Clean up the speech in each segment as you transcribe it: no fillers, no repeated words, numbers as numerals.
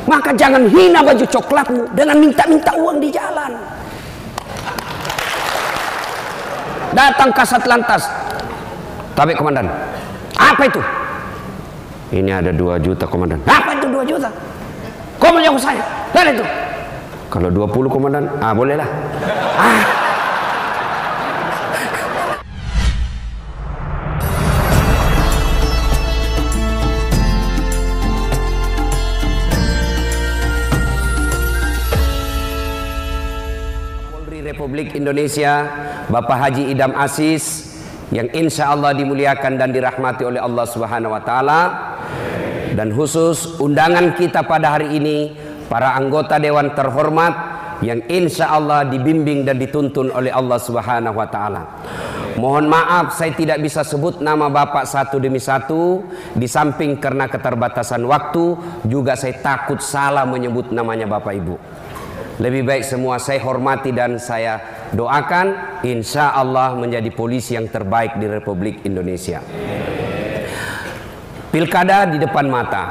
maka jangan hina baju coklatmu dengan minta-minta uang di jalan. Datang kasat lantas, tapi komandan, apa itu? Ini ada 2 juta komandan. Apa itu 2 juta? Kau mau jawab saya? Dari itu. Kalau 20 komandan, bolehlah. Polri Republik Indonesia, Bapak Haji Idham Aziz, yang insya Allah dimuliakan dan dirahmati oleh Allah Subhanahu wa Ta'ala, dan khusus undangan kita pada hari ini, para anggota dewan terhormat yang insya Allah dibimbing dan dituntun oleh Allah Subhanahu wa Ta'ala. Mohon maaf saya tidak bisa sebut nama Bapak satu demi satu, di samping karena keterbatasan waktu, juga saya takut salah menyebut namanya Bapak Ibu. Lebih baik semua saya hormati dan saya doakan insya Allah menjadi polisi yang terbaik di Republik Indonesia. Pilkada di depan mata,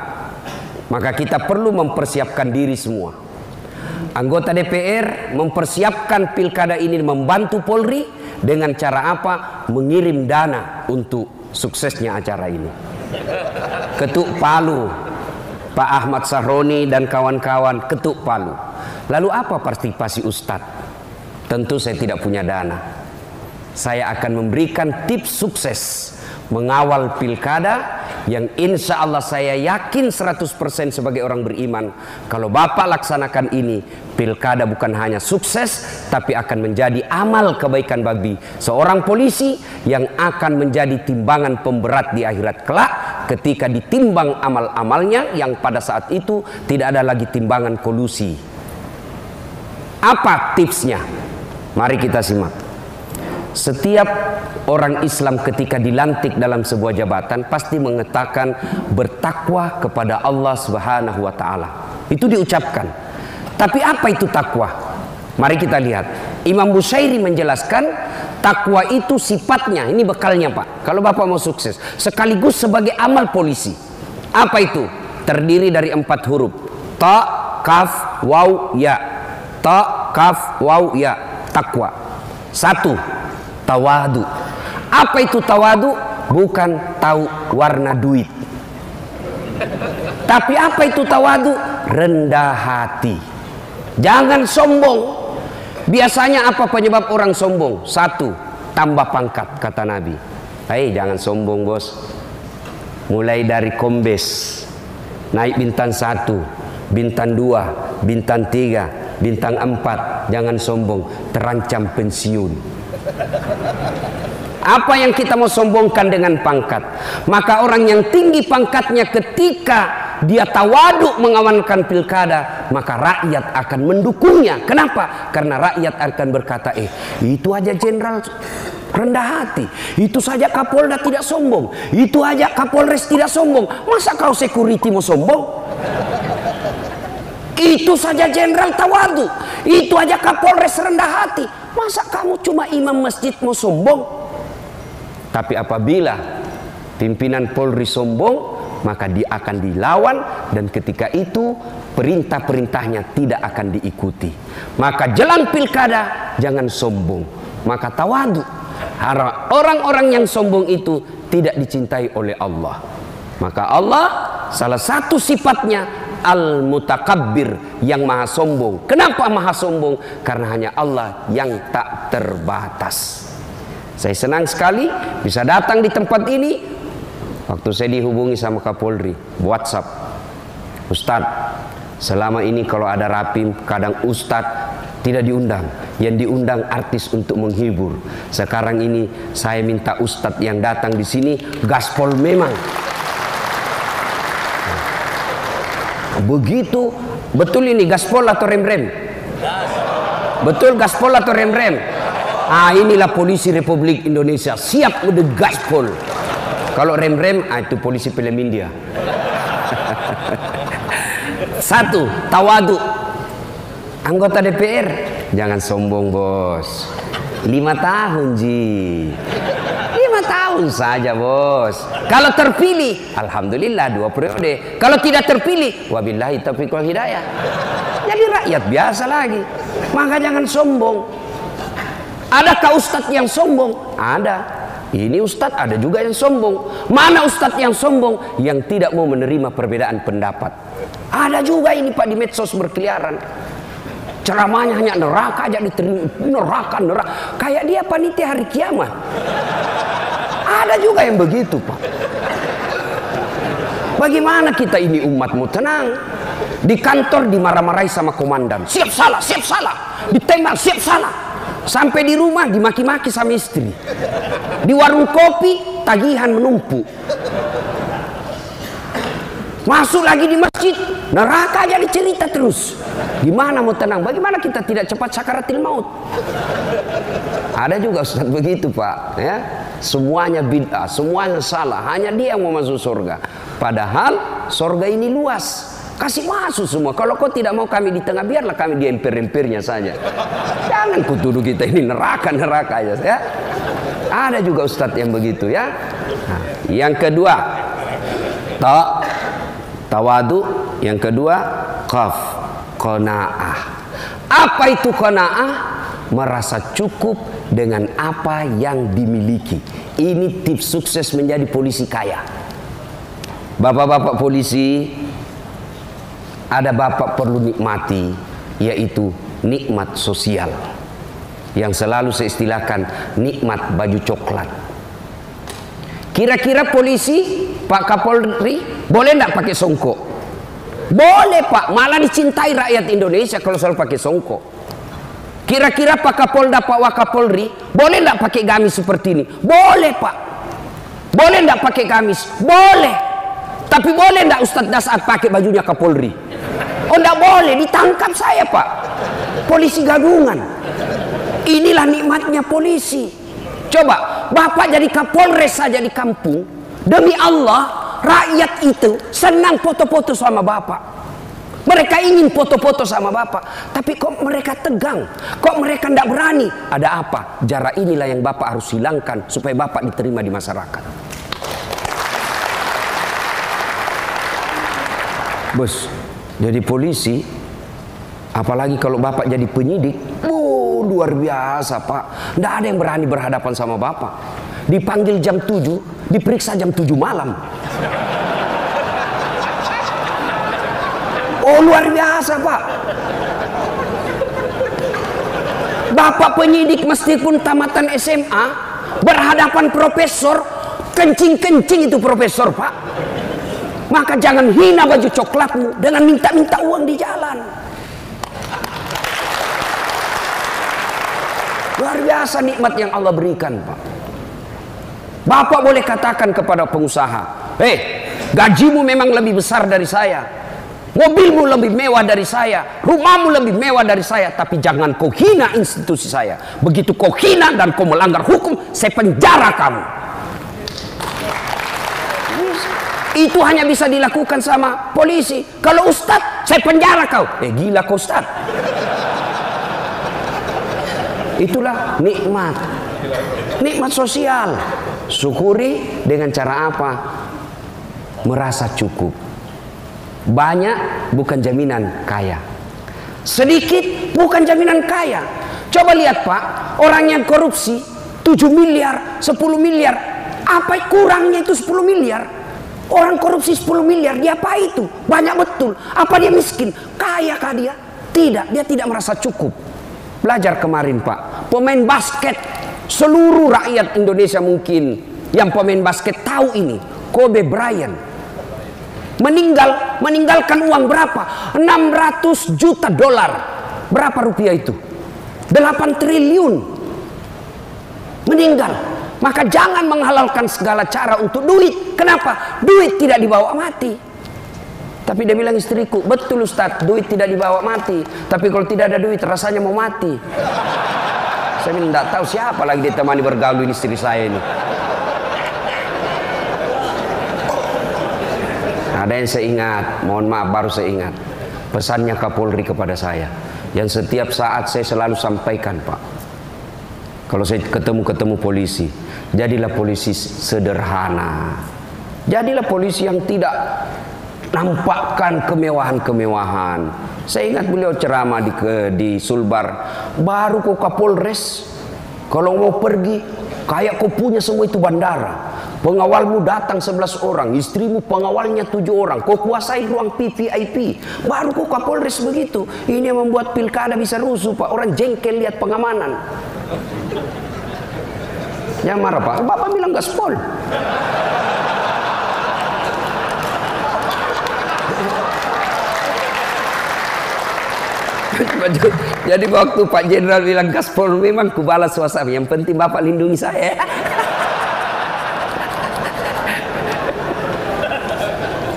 maka kita perlu mempersiapkan diri semua. Anggota DPR mempersiapkan pilkada ini, membantu Polri dengan cara apa? Mengirim dana untuk suksesnya acara ini. Ketuk palu Pak Ahmad Sahroni dan kawan-kawan, ketuk palu. Lalu apa partisipasi Ustadz? Tentu saya tidak punya dana. Saya akan memberikan tips sukses mengawal pilkada yang insya Allah saya yakin 100% sebagai orang beriman, kalau Bapak laksanakan ini, pilkada bukan hanya sukses tapi akan menjadi amal kebaikan bagi seorang polisi yang akan menjadi timbangan pemberat di akhirat kelak ketika ditimbang amal-amalnya, yang pada saat itu tidak ada lagi timbangan kolusi. Apa tipsnya? Mari kita simak. Setiap orang Islam ketika dilantik dalam sebuah jabatan pasti mengatakan bertakwa kepada Allah Subhanahu wa Ta'ala. Itu diucapkan. Tapi apa itu takwa? Mari kita lihat. Imam Bushairi menjelaskan takwa itu sifatnya, ini bekalnya Pak, kalau Bapak mau sukses, sekaligus sebagai amal polisi. Apa itu? Terdiri dari 4 huruf. Ta, kaf, waw, ya. Ta, kaf, waw, ya. Takwa. 1. Tawadu. Apa itu tawadu? Bukan tahu warna duit. Tapi apa itu tawadu? Rendah hati. Jangan sombong. Biasanya apa penyebab orang sombong? 1. Tambah pangkat, kata Nabi. Jangan sombong bos. Mulai dari kombes, naik bintang 1, bintang 2, bintang 3, bintang 4. Jangan sombong, terancam pensiun. Apa yang kita mau sombongkan dengan pangkat? Maka orang yang tinggi pangkatnya ketika dia tawaduk mengamankan pilkada, maka rakyat akan mendukungnya. Kenapa? Karena rakyat akan berkata, itu aja jenderal rendah hati, itu saja Kapolda tidak sombong, itu aja Kapolres tidak sombong, masa kau security mau sombong? Itu saja jenderal tawadu, itu aja Kapolres rendah hati, masa kamu cuma imam masjid mau sombong? Tapi apabila pimpinan Polri sombong, maka dia akan dilawan, dan ketika itu perintah-perintahnya tidak akan diikuti. Maka jalan pilkada jangan sombong, maka tawadu. Orang-orang yang sombong itu tidak dicintai oleh Allah. Maka Allah salah satu sifatnya Al-Mutakabbir, yang maha sombong. Kenapa maha sombong? Karena hanya Allah yang tak terbatas. Saya senang sekali bisa datang di tempat ini. Waktu saya dihubungi sama Kapolri WhatsApp, Ustadz, selama ini kalau ada rapim kadang Ustadz tidak diundang, yang diundang artis untuk menghibur. Sekarang ini saya minta Ustadz yang datang di sini gaspol memang. Begitu. Betul ini gaspol atau rem-rem? Betul gaspol atau rem-rem? Inilah polisi Republik Indonesia, siap udah gaspol. Kalau rem-rem, itu polisi film India. 1. Tawadu. Anggota DPR jangan sombong bos. 5 tahun Ji, 5 tahun tahun saja bos. Kalau terpilih, alhamdulillah 2 periode. Kalau tidak terpilih, wabillahi taufiq wal hidayah. Jadi rakyat biasa lagi. Maka jangan sombong. Adakah ustadz yang sombong? Ada. Ini ustadz, ada juga yang sombong. Mana ustadz yang sombong? Yang tidak mau menerima perbedaan pendapat. Ada juga ini Pak di medsos berkeliaran. Ceramahnya hanya neraka aja diterima, neraka. Kayak dia panitia hari kiamat. Ada juga yang begitu Pak. Bagaimana kita ini umat mau tenang? Di kantor dimarah-marahi sama komandan. Siap salah, siap salah. Ditembak, siap salah. Sampai di rumah dimaki-maki sama istri. Di warung kopi tagihan menumpuk. Masuk lagi di masjid, neraka aja dicerita terus. Gimana mau tenang? Bagaimana kita tidak cepat sakaratil maut? Ada juga ustaz begitu Pak, ya. Semuanya bid'ah, semuanya salah, hanya dia yang mau masuk surga. Padahal surga ini luas. Kasih masuk semua. Kalau kau tidak mau kami di tengah, biarlah kami di emper-empernya saja. Jangan kutuduh kita ini neraka-neraka aja ya. Ada juga ustadz yang begitu ya. Nah, yang kedua tawadu, yang kedua qanaah. Apa itu qanaah? Merasa cukup dengan apa yang dimiliki. Ini tips sukses menjadi polisi kaya. Bapak-bapak polisi, ada bapak perlu nikmati, yaitu nikmat sosial yang selalu saya istilahkan nikmat baju coklat. Kira-kira polisi, Pak Kapolri, boleh enggak pakai songkok? Boleh Pak, malah dicintai rakyat Indonesia kalau selalu pakai songkok. Kira-kira Pak Kapolda, Pak Wakapolri, boleh enggak pakai gamis seperti ini? Boleh Pak. Boleh enggak pakai gamis? Boleh. Tapi boleh enggak Ustadz Dasar pakai bajunya Kapolri? Oh enggak boleh, ditangkap saya Pak. Polisi gabungan. Inilah nikmatnya polisi. Coba Bapak jadi Kapolres saja di kampung, demi Allah rakyat itu senang foto-foto sama Bapak. Mereka ingin foto-foto sama Bapak, tapi kok mereka tegang, kok mereka tidak berani. Ada apa? Jarak inilah yang Bapak harus hilangkan supaya Bapak diterima di masyarakat. Bos, jadi polisi, apalagi kalau Bapak jadi penyidik, luar biasa Pak. Tidak ada yang berani berhadapan sama Bapak. Dipanggil jam 7, diperiksa jam 7 malam. Oh luar biasa Pak. Bapak penyidik meskipun tamatan SMA, berhadapan profesor, kencing-kencing itu profesor Pak. Maka jangan hina baju coklatmu dengan minta-minta uang di jalan. Luar biasa nikmat yang Allah berikan Pak. Bapak boleh katakan kepada pengusaha, gajimu memang lebih besar dari saya, mobilmu lebih mewah dari saya, rumahmu lebih mewah dari saya, tapi jangan kau hina institusi saya. Begitu kau hina dan kau melanggar hukum, saya penjara kamu. Itu hanya bisa dilakukan sama polisi. Kalau ustadz, saya penjara kau. Gila kau ustadz. Itulah nikmat. Nikmat sosial. Syukuri dengan cara apa? Merasa cukup. Banyak bukan jaminan kaya. Sedikit bukan jaminan kaya. Coba lihat Pak, orang yang korupsi 7 miliar, 10 miliar. Apa kurangnya itu 10 miliar? Orang korupsi 10 miliar, dia apa itu? Banyak betul. Apa dia miskin? Kaya kah dia? Tidak, dia tidak merasa cukup. Belajar kemarin Pak, pemain basket, seluruh rakyat Indonesia mungkin yang pemain basket tahu ini, Kobe Bryant meninggalkan uang berapa? 600 juta dolar. Berapa rupiah itu? 8 triliun. Meninggal. Maka jangan menghalalkan segala cara untuk duit. Kenapa? Duit tidak dibawa mati. Tapi dia bilang istriku, betul Ustaz, duit tidak dibawa mati. Tapi kalau tidak ada duit rasanya mau mati. Saya bilang tidak tahu siapa lagi ditemani bergaul ini istri saya ini. Ada yang saya ingat, mohon maaf baru saya ingat, pesannya Kapolri kepada saya, yang setiap saat saya selalu sampaikan Pak. Kalau saya ketemu polisi, jadilah polisi sederhana. Jadilah polisi yang tidak nampakkan kemewahan-kemewahan. Saya ingat beliau ceramah di Sulbar, baru kau Kapolres, kalau mau pergi kayak kau punya semua itu bandara. Pengawalmu datang 11 orang, istrimu pengawalnya 7 orang, kau kuasai ruang VIP, baru kau Kapolres begitu. Ini yang membuat pilkada bisa rusuh, Pak. Orang jengkel lihat pengamanan. Yang marah, Pak, Bapak bilang gaspol. Jadi waktu Pak Jenderal bilang gaspol, memang kubalas suasana. Yang penting Bapak lindungi saya.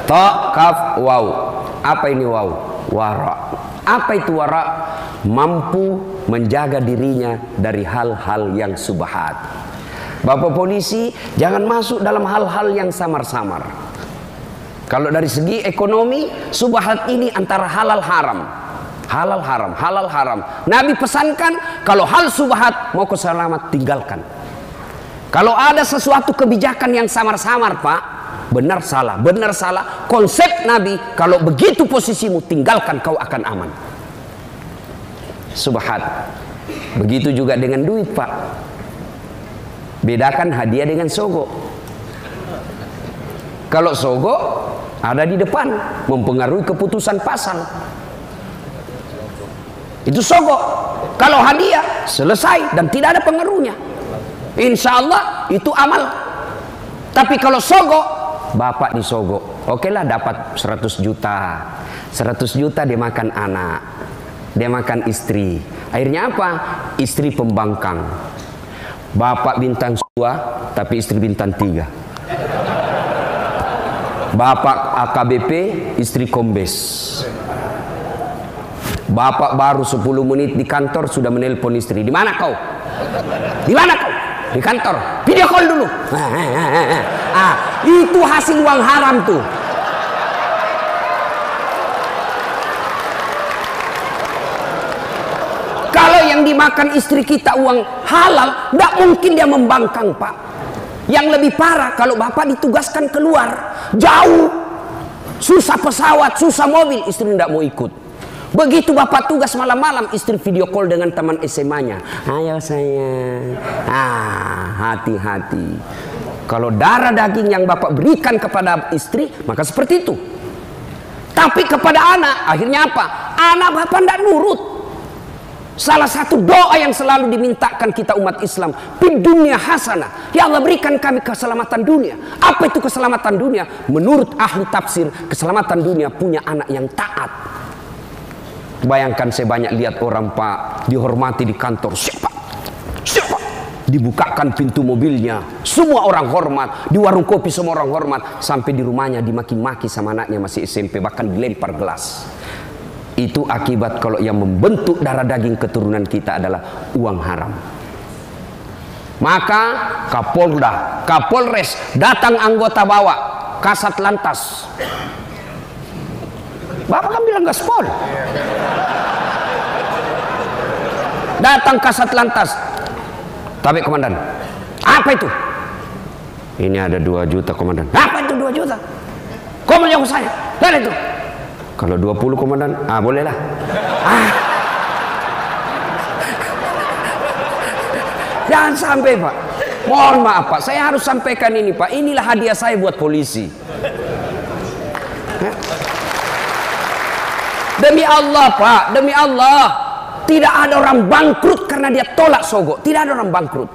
Ta, kaf, waw. Apa ini waw? Wara. Apa itu wara? Mampu menjaga dirinya dari hal-hal yang subhat. Bapak polisi jangan masuk dalam hal-hal yang samar-samar. Kalau dari segi ekonomi, subhat ini antara halal haram. Halal haram, halal haram. Nabi pesankan, kalau hal subhat mau selamat tinggalkan. Kalau ada sesuatu kebijakan yang samar-samar, Pak, benar salah, benar salah. Konsep Nabi, kalau begitu posisimu tinggalkan, kau akan aman. Subhat. Begitu juga dengan duit, Pak. Bedakan hadiah dengan sogo. Kalau sogo ada di depan, mempengaruhi keputusan pasal. Itu sogo. Kalau hadiah selesai dan tidak ada pengaruhnya, insya Allah itu amal. Tapi kalau sogo, bapak disogo, oke lah dapat 100 juta. 100 juta dia makan anak, dia makan istri. Akhirnya apa? Istri pembangkang. Bapak bintang 2 tapi istri bintang 3. Bapak AKBP, istri kombes. Bapak baru 10 menit di kantor sudah menelpon istri. Di mana kau? Di mana kau? Di kantor. Video call dulu. Itu hasil uang haram tuh. Kalau yang dimakan istri kita uang halal, tidak mungkin dia membangkang, Pak. Yang lebih parah kalau bapak ditugaskan keluar jauh, susah pesawat, susah mobil, istri tidak mau ikut. Begitu bapak tugas malam-malam, istri video call dengan teman SMA-nya. Ayo sayang. Hati-hati. Kalau darah daging yang bapak berikan kepada istri, maka seperti itu. Tapi kepada anak, akhirnya apa? Anak bapak tidak nurut. Salah satu doa yang selalu dimintakan kita umat Islam, fid dunya hasanah. Ya Allah, berikan kami keselamatan dunia. Apa itu keselamatan dunia? Menurut ahli tafsir, keselamatan dunia punya anak yang taat. Bayangkan saya banyak lihat orang, Pak, dihormati di kantor. Siapa? Siapa? Dibukakan pintu mobilnya, semua orang hormat. Di warung kopi semua orang hormat. Sampai di rumahnya dimaki-maki sama anaknya masih SMP, bahkan dilempar gelas. Itu akibat kalau yang membentuk darah daging keturunan kita adalah uang haram. Maka Kapolda, Kapolres datang anggota bawa, Kasat Lantas. Bapak kan bilang gaspol. Datang Kasat Lantas. Tapi komandan, apa itu? Ini ada 2 juta komandan. Apa itu 2 juta? Kau mau jawab saya? Dan itu. Kalau 20 komandan, bolehlah. Jangan sampai, Pak. Mohon maaf, Pak. Saya harus sampaikan ini, Pak. Inilah hadiah saya buat polisi. Demi Allah, Pak. Demi Allah. Tidak ada orang bangkrut karena dia tolak sogo. Tidak ada orang bangkrut.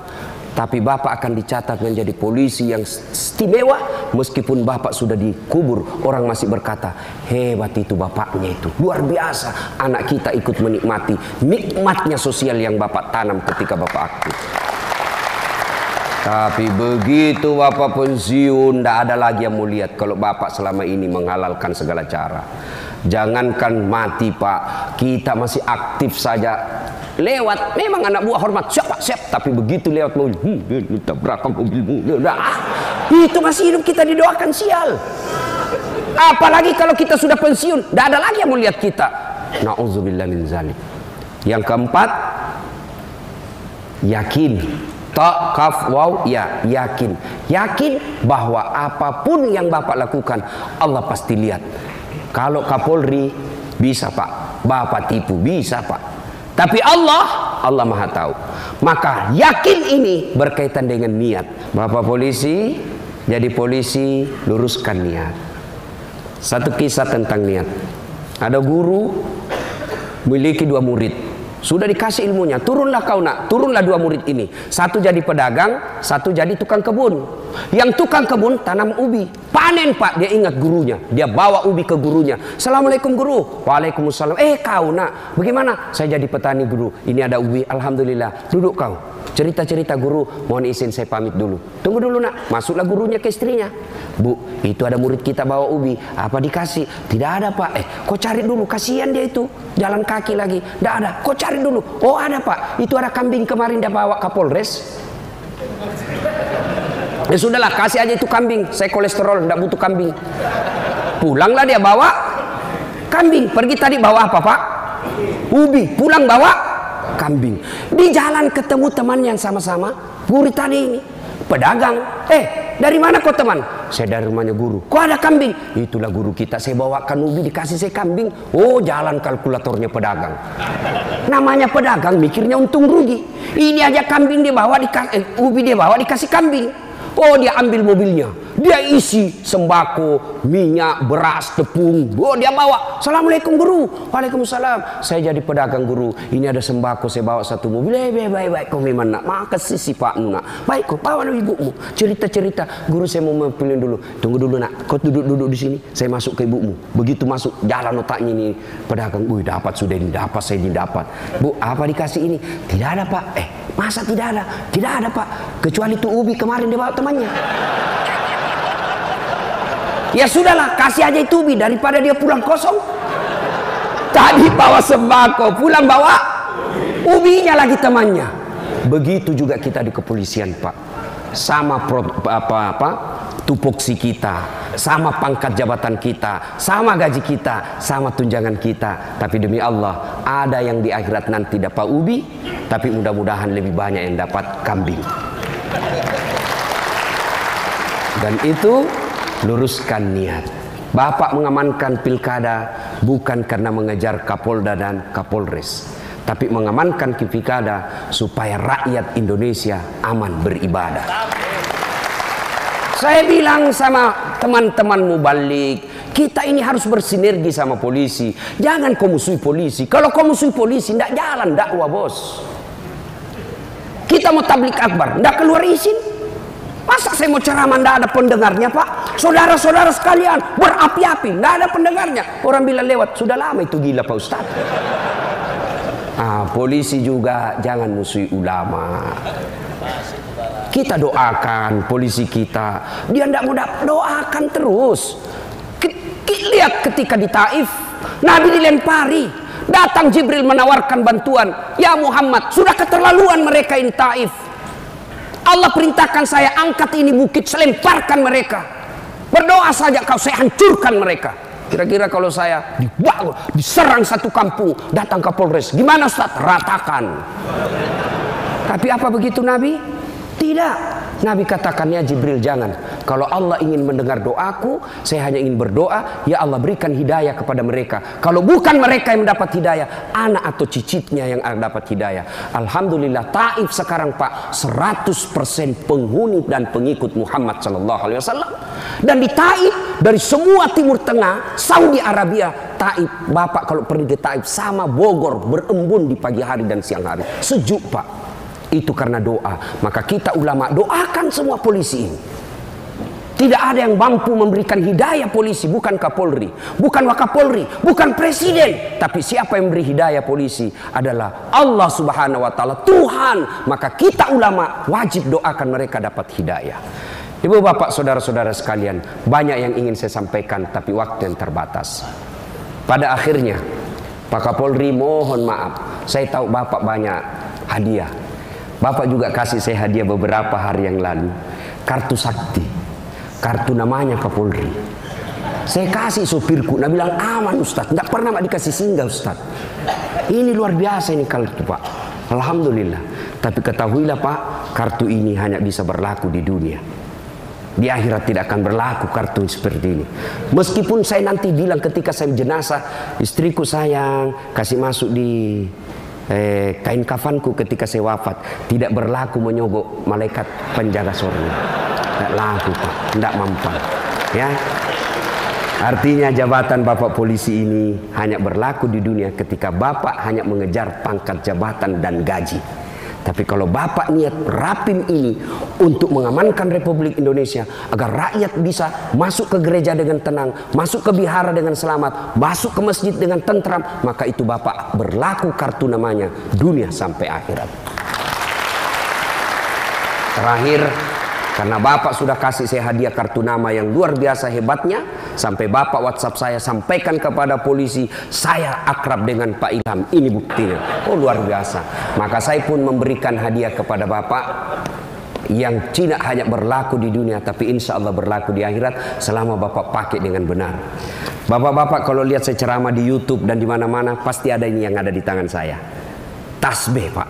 Tapi Bapak akan dicatat menjadi polisi yang istimewa. Meskipun Bapak sudah dikubur, orang masih berkata, hebat itu bapaknya itu. Luar biasa. Anak kita ikut menikmati nikmatnya sosial yang Bapak tanam ketika Bapak aktif. Tapi begitu Bapak pensiun, tidak ada lagi yang mau lihat kalau Bapak selama ini menghalalkan segala cara. Jangankan mati, Pak, kita masih aktif saja. Lewat, memang anak buah hormat, siap, siap. Tapi begitu lewat mobil, tabrakan mobilmu, itu masih hidup, kita didoakan sial. Apalagi kalau kita sudah pensiun, tidak ada lagi yang mau lihat kita. Na'udzubillah min zalik. Yang keempat, Yakin. Ta, kaf, waw, ya. Yakin. Yakin bahwa apapun yang Bapak lakukan, Allah pasti lihat. Kalau Kapolri bisa Pak, Bapak tipu, bisa Pak. Tapi Allah Maha tahu. Maka yakin ini berkaitan dengan niat. Bapak polisi, jadi polisi, luruskan niat. Satu kisah tentang niat. Ada guru memiliki 2 murid. Sudah dikasih ilmunya, turunlah kau nak, turunlah 2 murid ini. Satu jadi pedagang, satu jadi tukang kebun. Yang tukang kebun tanam ubi, panen Pak, dia ingat gurunya. Dia bawa ubi ke gurunya. Assalamualaikum guru. Waalaikumsalam. Kau nak, bagaimana? Saya jadi petani guru. Ini ada ubi, alhamdulillah. Duduk kau. Cerita-cerita guru, mohon izin saya pamit dulu. Tunggu dulu nak. Masuklah gurunya ke istrinya. Bu, itu ada murid kita bawa ubi. Apa dikasih? Tidak ada Pak. Kau cari dulu, kasihan dia itu. Jalan kaki lagi. Tidak ada. Kau cari dulu. Oh ada Pak. Itu ada kambing kemarin dia bawa Kapolres. Ya sudahlah, kasih aja itu kambing. Saya kolesterol, tidak butuh kambing. Pulanglah dia bawa kambing. Pergi tadi bawa apa Pak? Ubi. Pulang bawa kambing. Di jalan ketemu teman yang sama-sama guru tadi ini, pedagang. Dari mana kau teman? Saya dari rumahnya guru. Kok ada kambing? Itulah guru kita, saya bawakan ubi, dikasih saya kambing. Oh, jalan kalkulatornya pedagang. Namanya pedagang mikirnya untung rugi. Ini aja kambing dia bawa, ubi dia bawa, dikasih kambing. Oh, dia ambil mobilnya, dia isi sembako, minyak, beras, tepung. Oh, dia bawa. Assalamualaikum guru. Waalaikumsalam. Saya jadi pedagang guru. Ini ada sembako, saya bawa 1 mobil. Baik, kau memang nak. Makasih si Pak nak. Baik, kau bawa ibumu. Cerita-cerita. Guru saya mau pilih dulu. Tunggu dulu nak. Kau duduk di sini. Saya masuk ke ibumu. Begitu masuk, jalan otaknya ini pedagang. Dapat sudah ini, dapat saya ini dapat. Bu, apa dikasih ini? Tidak ada Pak. Masa tidak ada? Tidak ada Pak. Kecuali itu ubi kemarin dia bawa temannya. Ya sudahlah, kasih aja itu ubi daripada dia pulang kosong. Tadi bawa sembako, pulang bawa ubinya lagi temannya. Begitu juga kita di kepolisian Pak. Sama tupoksi kita, sama pangkat jabatan kita, sama gaji kita, sama tunjangan kita. Tapi demi Allah, ada yang di akhirat nanti dapat ubi, tapi mudah-mudahan lebih banyak yang dapat kambing. Dan itu luruskan niat. Bapak mengamankan pilkada bukan karena mengejar Kapolda dan Kapolres, tapi mengamankan pilkada supaya rakyat Indonesia aman beribadah. Saya bilang sama teman-teman mubalik, kita ini harus bersinergi sama polisi. Jangan kau musuhi polisi. Kalau kau musuhi polisi, tidak jalan dakwah bos. Kita mau tablik akbar, tidak keluar izin. Masa saya mau ceramah tidak ada pendengarnya Pak? Saudara-saudara sekalian berapi-api, tidak ada pendengarnya. Orang bilang lewat, sudah lama itu gila Pak Ustadz. Polisi juga jangan musuhi ulama. Kita doakan polisi kita. Dia tidak mau doakan terus. Lihat ketika di Taif, Nabi dilempari. Datang Jibril menawarkan bantuan. Ya Muhammad, sudah keterlaluan mereka ini Taif. Allah perintahkan saya angkat ini bukit, saya lemparkan mereka. Berdoa saja kau, saya hancurkan mereka. Kira-kira kalau saya diserang satu kampung, datang Kapolres, gimana Ustaz? Ratakan. Tapi apa begitu Nabi? Tidak. Nabi katakannya Jibril jangan. Kalau Allah ingin mendengar doaku, saya hanya ingin berdoa, ya Allah berikan hidayah kepada mereka. Kalau bukan mereka yang mendapat hidayah, anak atau cicitnya yang dapat hidayah. Alhamdulillah Taif sekarang Pak 100% penghuni dan pengikut Muhammad SAW. Dan di Taif, dari semua Timur Tengah, Saudi Arabia, Taif, Bapak kalau pergi ke Taif sama Bogor, berembun di pagi hari dan siang hari. Sejuk Pak. Itu karena doa. Maka kita ulama doakan semua polisi ini. Tidak ada yang mampu memberikan hidayah polisi, bukan Kapolri, bukan Wakapolri, bukan Presiden. Tapi siapa yang memberi hidayah polisi adalah Allah Subhanahu wa Ta'ala, Tuhan. Maka kita ulama wajib doakan mereka dapat hidayah. Ibu bapak saudara-saudara sekalian, banyak yang ingin saya sampaikan tapi waktu yang terbatas. Pada akhirnya Pak Kapolri mohon maaf, saya tahu bapak banyak hadiah. Bapak juga kasih saya hadiah beberapa hari yang lalu, kartu sakti, kartu namanya Kapolri. Saya kasih supirku, dia bilang aman Ustaz, tidak pernah dikasih singgah Ustaz. Ini luar biasa ini kartu Pak, alhamdulillah. Tapi ketahuilah Pak, kartu ini hanya bisa berlaku di dunia. Di akhirat tidak akan berlaku kartu seperti ini. Meskipun saya nanti bilang ketika saya jenazah, istriku sayang, kasih masuk di kain kafanku ketika saya wafat, tidak berlaku menyogok malaikat penjaga surga. Tidak laku Pak, tidak mampan. Ya, artinya jabatan Bapak polisi ini hanya berlaku di dunia ketika Bapak hanya mengejar pangkat jabatan dan gaji. Tapi kalau Bapak niat rapim ini untuk mengamankan Republik Indonesia agar rakyat bisa masuk ke gereja dengan tenang, masuk ke vihara dengan selamat, masuk ke masjid dengan tentram, maka itu Bapak berlaku kartu namanya dunia sampai akhirat. Terakhir, karena Bapak sudah kasih saya hadiah kartu nama yang luar biasa hebatnya, sampai Bapak WhatsApp saya sampaikan kepada polisi, saya akrab dengan Pak Ilham. Ini buktinya. Oh, luar biasa. Maka saya pun memberikan hadiah kepada Bapak yang tidak hanya berlaku di dunia, tapi insya Allah berlaku di akhirat selama Bapak pakai dengan benar. Bapak-bapak kalau lihat saya ceramah di YouTube dan di mana-mana, pasti ada ini yang ada di tangan saya. Tasbih Pak.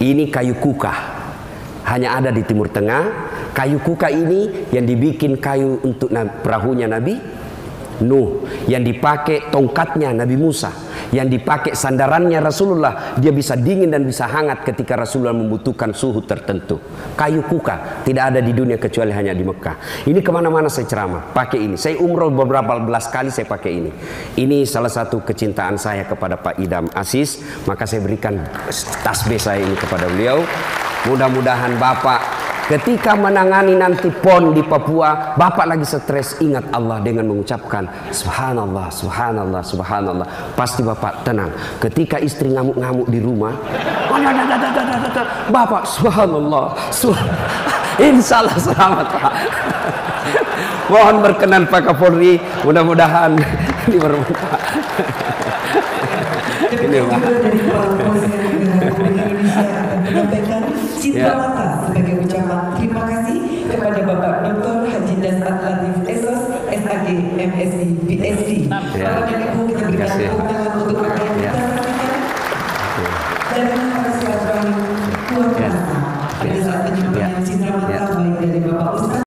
Ini kayu kuka. Hanya ada di Timur Tengah. Kayu kuka ini yang dibikin kayu untuk perahunya Nabi Nuh, yang dipakai tongkatnya Nabi Musa, yang dipakai sandarannya Rasulullah. Dia bisa dingin dan bisa hangat ketika Rasulullah membutuhkan suhu tertentu. Kayu kuka tidak ada di dunia kecuali hanya di Mekah. Ini kemana-mana saya ceramah pakai ini. Saya umroh beberapa belas kali saya pakai ini. Ini salah satu kecintaan saya kepada Pak Idam Aziz, maka saya berikan tasbih saya ini kepada beliau. Mudah-mudahan Bapak ketika menangani nanti PON di Papua, Bapak lagi stres, ingat Allah dengan mengucapkan Subhanallah, Subhanallah, Subhanallah. Pasti Bapak tenang. Ketika istri ngamuk-ngamuk di rumah, Bapak Subhanallah, insya Allah selamat Pak. Mohon berkenan Pak Kapolri, mudah-mudahan ini bermanfaat. Ini Pak. Citra mata sebagai ucapan terima kasih kepada Bapak Dr. Haji Dasmat Latif Esos, SAG, MSc, BSc. Bapak dan Ibu, kita berikan